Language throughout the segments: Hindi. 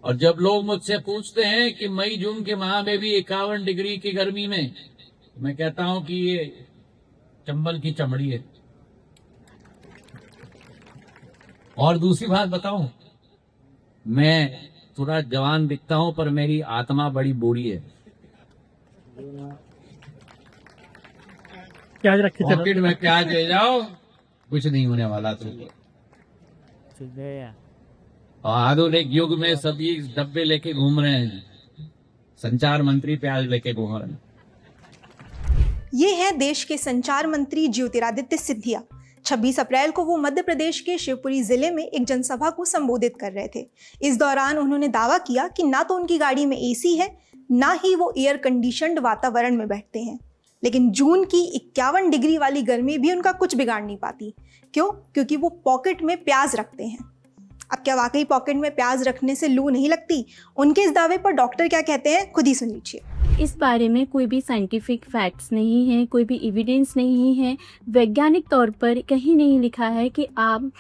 और जब लोग मुझसे पूछते हैं कि मई जून के माह में भी 51 डिग्री की गर्मी में, मैं कहता हूं कि ये चंबल की चमड़ी है। और दूसरी बात बताऊं, मैं थोड़ा जवान दिखता हूं पर मेरी आत्मा बड़ी बूढ़ी है। प्याज रखे थे पॉकेट में प्याज ले जाओ, कुछ नहीं होने वाला तुमको। और आधुनिक युग में सभी डब्बे लेके घूम रहे हैं, संचार मंत्री प्याज लेके घूम रहे हैं। ये है देश के संचार मंत्री ज्योतिरादित्य सिंधिया। 26 अप्रैल को वो मध्य प्रदेश के शिवपुरी जिले में एक जनसभा को संबोधित कर रहे थे। इस दौरान उन्होंने दावा किया कि ना तो उनकी गाड़ी में एसी है, ना ही वो एयर कंडीशनड वातावरण में बैठते हैं। लेकिन जून की 51 डिग्री वाली गर्मी भी उनका कुछ बिगाड़ नहीं पाती। क्यों? क्योंकि वो पॉकेट में प्याज रखते हैं। अब क्या वाकई पॉकेट में प्याज रखने से लू नहीं लगती? उनके इस दावे पर डॉक्टर क्या कहते हैं, खुद ही सुन लीजिए। इस बारे में कोई भी साइंटिफिक फैक्ट्स नहीं है, कोई भी एविडेंस नहीं है, वैज्ञानिक तौर पर कहीं नहीं लिखा है कि आप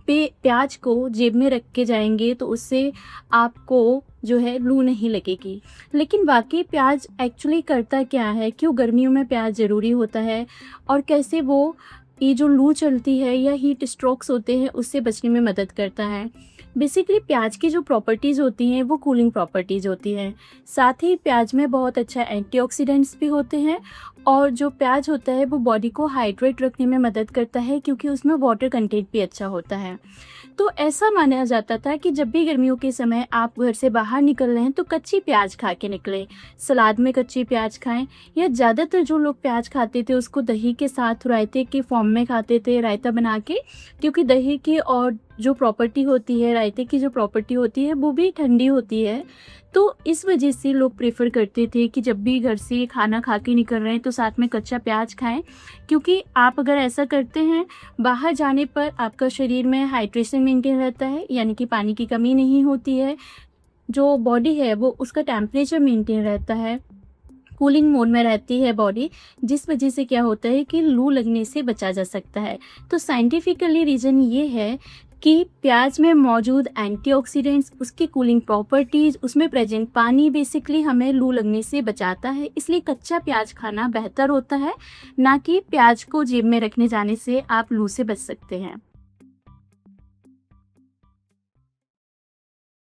प्याज को जेब में रख के जाएंगे तो उससे आपको जो है लू नहीं लगेगी। लेकिन वाकई प्याज एक्चुअली करता क्या है, क्यों गर्मियों में प्याज ज़रूरी होता है और कैसे वो ये जो लू चलती है या हीट स्ट्रोक्स होते हैं उससे बचने में मदद करता है। बेसिकली प्याज की जो प्रॉपर्टीज़ होती हैं वो कूलिंग प्रॉपर्टीज़ होती हैं। साथ ही प्याज में बहुत अच्छा एंटीऑक्सीडेंट्स भी होते हैं और जो प्याज होता है वो बॉडी को हाइड्रेट रखने में मदद करता है क्योंकि उसमें वाटर कंटेंट भी अच्छा होता है। तो ऐसा माना जाता था कि जब भी गर्मियों के समय आप घर से बाहर निकल रहे हैं तो कच्ची प्याज खा के निकलें, सलाद में कच्ची प्याज खाएं, या ज़्यादातर जो लोग प्याज खाते थे उसको दही के साथ रायते के फॉर्म में खाते थे, रायता बना के, क्योंकि दही की और जो प्रॉपर्टी होती है, रायते की जो प्रॉपर्टी होती है वो भी ठंडी होती है। तो इस वजह से लोग प्रेफर करते थे कि जब भी घर से खाना खा के निकल रहे हैं तो साथ में कच्चा प्याज खाएं, क्योंकि आप अगर ऐसा करते हैं बाहर जाने पर आपका शरीर में हाइड्रेशन मेंटेन रहता है, यानी कि पानी की कमी नहीं होती है, जो बॉडी है वो उसका टेम्परेचर मेंटेन रहता है, कूलिंग मोड में रहती है बॉडी, जिस वजह से क्या होता है कि लू लगने से बचा जा सकता है। तो साइंटिफिकली रीज़न ये है कि प्याज में मौजूद एंटीऑक्सीडेंट्स, उसकी कूलिंग प्रॉपर्टीज़, उसमें प्रेजेंट पानी बेसिकली हमें लू लगने से बचाता है। इसलिए कच्चा प्याज खाना बेहतर होता है, ना कि प्याज को जेब में रखने जाने से आप लू से बच सकते हैं।